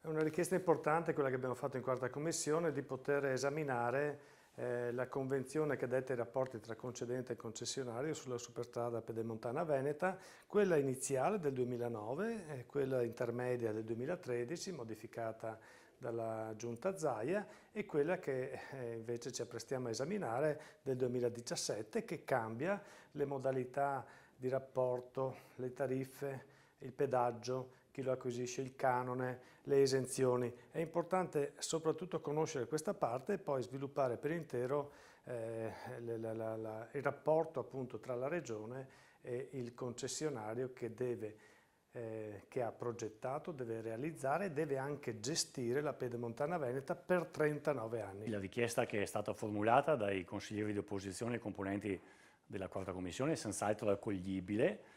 È una richiesta importante quella che abbiamo fatto in quarta commissione di poter esaminare la convenzione che detta i rapporti tra concedente e concessionario sulla superstrada pedemontana veneta, quella iniziale del 2009 e quella intermedia del 2013 modificata dalla Giunta Zaia e quella che invece ci apprestiamo a esaminare del 2017 che cambia le modalità di rapporto, le tariffe, il pedaggio, chi lo acquisisce, il canone, le esenzioni. È importante soprattutto conoscere questa parte e poi sviluppare per intero il rapporto appunto tra la regione e il concessionario che ha progettato, deve realizzare e deve anche gestire la pedemontana veneta per 39 anni. La richiesta che è stata formulata dai consiglieri di opposizione e componenti della quarta commissione è senz'altro accoglibile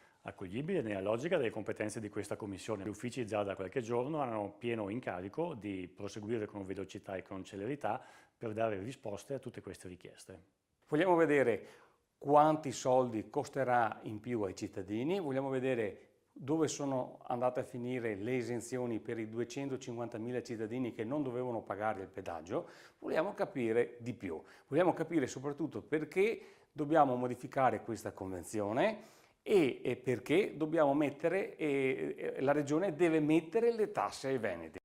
nella logica delle competenze di questa commissione. Gli uffici già da qualche giorno hanno pieno incarico di proseguire con velocità e con celerità per dare risposte a tutte queste richieste. Vogliamo vedere quanti soldi costerà in più ai cittadini, vogliamo vedere dove sono andate a finire le esenzioni per i 250.000 cittadini che non dovevano pagare il pedaggio, vogliamo capire di più, vogliamo capire soprattutto perché dobbiamo modificare questa convenzione e perché dobbiamo la regione deve mettere le tasse ai veneti.